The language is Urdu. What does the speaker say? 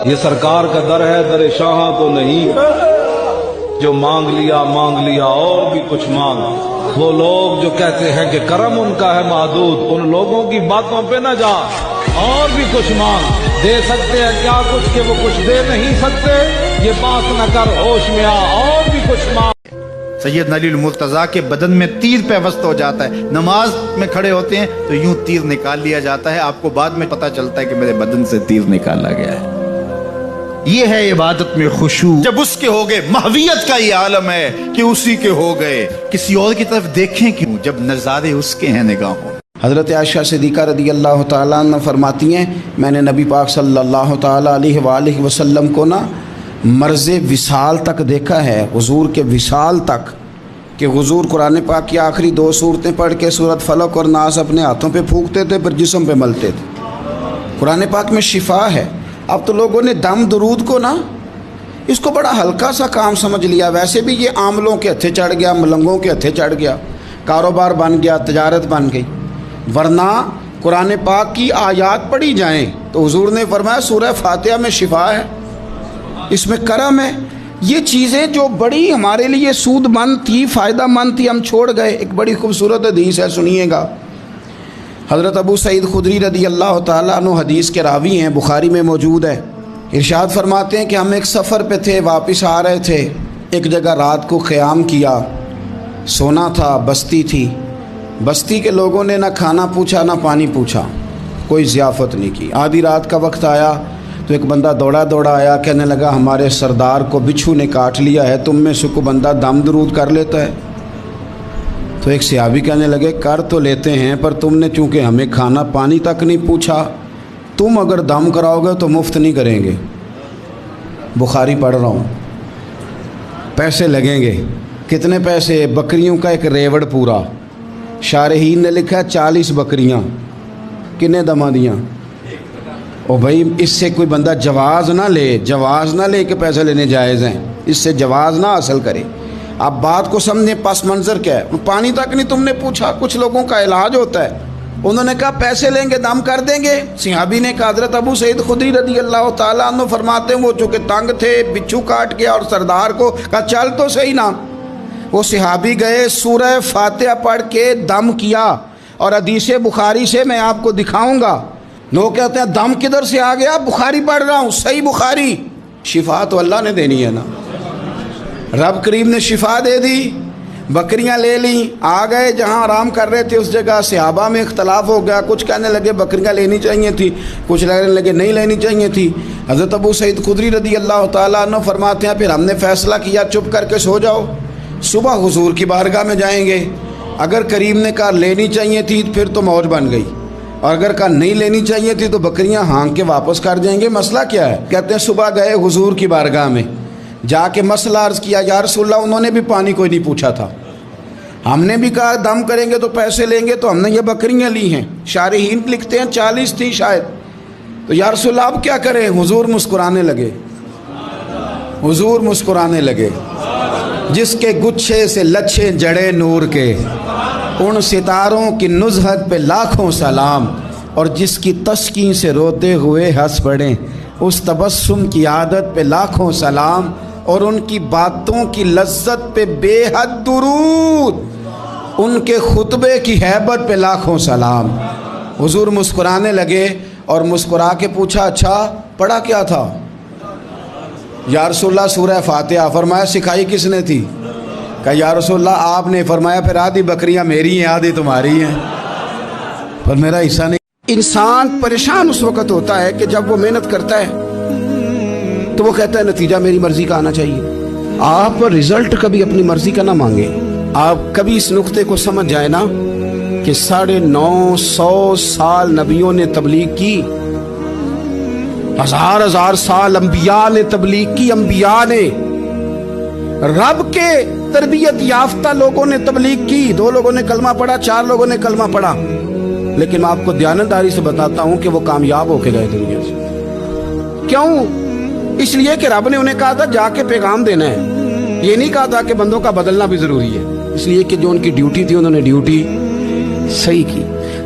یہ سرکار کا در ہے، در شاہ تو نہیں، جو مانگ لیا اور بھی کچھ مانگ۔ وہ لوگ جو کہتے ہیں کہ کرم ان کا ہے محدود، ان لوگوں کی باتوں پہ نہ جا، اور بھی کچھ مانگ۔ دے سکتے ہیں کیا کچھ کہ وہ کچھ دے نہیں سکتے، یہ بات نہ کر، ہوش میں آ، اور بھی کچھ مانگ۔ سیدنا علی المرتضیٰ کے بدن میں تیر پیوست ہو جاتا ہے، نماز میں کھڑے ہوتے ہیں تو یوں تیر نکال لیا جاتا ہے، آپ کو بعد میں پتا چلتا ہے کہ میرے بدن سے تیر نکالا گیا ہے۔ یہ ہے عبادت میں خشوع۔ جب اس کے ہو گئے، محویت کا یہ عالم ہے کہ اسی کے ہو گئے، کسی اور کی طرف دیکھیں کیوں جب نظارے اس کے ہیں نگاہوں۔ حضرت عائشہ صدیقہ رضی اللہ تعالیٰ عنہ فرماتی ہیں، میں نے نبی پاک صلی اللہ تعالیٰ علیہ وآلہ وسلم کو مرض وصال تک دیکھا ہے، حضور کے وصال تک، کہ حضور قرآن پاک کی آخری 2 سورتیں پڑھ کے سورت فلق اور ناس اپنے ہاتھوں پہ پھونکتے تھے، پھر جسم پہ ملتے تھے۔ قرآن پاک میں شفا ہے۔ اب تو لوگوں نے دم درود کو اس کو بڑا ہلکا سا کام سمجھ لیا۔ ویسے بھی یہ عاملوں کے ہتھے چڑھ گیا، ملنگوں کے ہتھے چڑھ گیا، کاروبار بن گیا، تجارت بن گئی۔ ورنہ قرآن پاک کی آیات پڑھی جائیں تو حضور نے فرمایا سورہ فاتحہ میں شفا ہے، اس میں کرم ہے۔ یہ چیزیں جو بڑی ہمارے لیے سود مند تھی، فائدہ مند تھی، ہم چھوڑ گئے۔ ایک بڑی خوبصورت حدیث ہے، سنیے گا۔ حضرت ابو سعید خدری رضی اللہ تعالیٰ عنہ حدیث کے راوی ہیں، بخاری میں موجود ہے۔ ارشاد فرماتے ہیں کہ ہم ایک سفر پہ تھے، واپس آ رہے تھے، ایک جگہ رات کو قیام کیا، سونا تھا، بستی تھی۔ بستی کے لوگوں نے نہ کھانا پوچھا نہ پانی پوچھا، کوئی ضیافت نہیں کی۔ آدھی رات کا وقت آیا تو ایک بندہ دوڑا آیا، کہنے لگا ہمارے سردار کو بچھو نے کاٹ لیا ہے، تم میں سے کوئی بندہ دم درود کر لیتا ہے؟ تو ایک صحابی کہنے لگے کر تو لیتے ہیں، پر تم نے چونکہ ہمیں کھانا پانی تک نہیں پوچھا، تم اگر دم کراؤ گے تو مفت نہیں کریں گے۔ بخاری پڑھ رہا ہوں، پیسے لگیں گے۔ کتنے پیسے؟ بکریوں کا ایک ریوڑ پورا۔ شارحین نے لکھا 40 بکریاں، کنے دمہ دیاں؟ او بھائی اس سے کوئی بندہ جواز نہ لے کہ پیسے لینے جائز ہیں، اس سے جواز نہ حاصل کرے۔ آپ بات کو سمجھیں، پس منظر کیا ہے؟ پانی تک نہیں تم نے پوچھا۔ کچھ لوگوں کا علاج ہوتا ہے، انہوں نے کہا پیسے لیں گے دم کر دیں گے۔ صحابی نے کہا، حضرت ابو سعید خدری رضی اللہ تعالیٰ عنہ فرماتے ہیں وہ چونکہ تنگ تھے، بچھو کاٹ گیا، اور سردار کو کہا چل تو صحیح نا۔ وہ صحابی گئے، سورہ فاتحہ پڑھ کے دم کیا، اور حدیث بخاری سے میں آپ کو دکھاؤں گا۔ لوگ کہتے ہیں دم کدھر سے آ گیا؟ بخاری پڑھ رہا ہوں، صحیح بخاری۔ شفا تو اللہ نے دینی ہے نا، رب کریم نے شفا دے دی۔ بکریاں لے لیں، آ گئے جہاں آرام کر رہے تھے اس جگہ۔ صحابہ میں اختلاف ہو گیا، کچھ کہنے لگے بکریاں لینی چاہیے تھی، کچھ کہنے لگے نہیں لینی چاہیے تھی۔ حضرت ابو سعید خدری رضی اللہ تعالیٰ عنہ فرماتے ہیں پھر ہم نے فیصلہ کیا چپ کر کے سو جاؤ، صبح حضور کی بارگاہ میں جائیں گے۔ اگر کریم نے کہا لینی چاہیے تھی پھر تو موج بن گئی، اور اگر کہا نہیں لینی چاہیے تھی تو بکریاں ہانک کے واپس کر جائیں گے۔ مسئلہ کیا ہے؟ کہتے ہیں صبح گئے حضور کی بارگاہ میں، جا کے مسئلہ عرض کیا، یا رسول اللہ انہوں نے بھی پانی کوئی نہیں پوچھا تھا، ہم نے بھی کہا دم کریں گے تو پیسے لیں گے، تو ہم نے یہ بکریاں لی ہیں۔ شارحین لکھتے ہیں 40 تھی شاید، تو یا رسول اللہ اب کیا کریں؟ حضور مسکرانے لگے۔ جس کے گچھے سے لچھے جڑے نور کے، ان ستاروں کی نزہت پہ لاکھوں سلام، اور جس کی تسکین سے روتے ہوئے ہنس پڑیں، اس تبسم کی عادت پہ لاکھوں سلام، اور ان کی باتوں کی لذت پہ بے حد درود، ان کے خطبے کی ہیبت پہ لاکھوں سلام۔ حضور مسکرانے لگے اور مسکرا کے پوچھا اچھا پڑھا کیا تھا؟ یا رسول اللہ سورہ فاتحہ۔ فرمایا سکھائی کس نے تھی؟ کہا یا رسول اللہ آپ نے۔ فرمایا پھر آدھی بکریاں میری ہیں آدھی تمہاری ہیں، پر میرا حصہ نہیں۔ انسان پریشان اس وقت ہوتا ہے کہ جب وہ محنت کرتا ہے تو وہ کہتا ہے نتیجہ میری مرضی کا آنا چاہیے۔ آپ رزلٹ کبھی اپنی مرضی کا نہ مانگیں۔ آپ کبھی اس نقطے کو سمجھ جائیں نا کہ 950 سال نبیوں نے تبلیغ کی، ہزار سال انبیاء نے تبلیغ کی، انبیاء نے، رب کے تربیت یافتہ لوگوں نے تبلیغ کی۔ 2 لوگوں نے کلمہ پڑھا، 4 لوگوں نے کلمہ پڑھا، لیکن میں آپ کو دیانتداری سے بتاتا ہوں کہ وہ کامیاب ہو کے گئے دنیا سے۔ کیوں؟ اس لیے کہ رب نے انہیں کہا تھا جا کے پیغام دینا ہے، یہ نہیں کہا تھا کہ بندوں کا بدلنا بھی ضروری ہے۔ اس لیے کہ جو ان کی ڈیوٹی تھی انہوں نے ڈیوٹی صحیح کی۔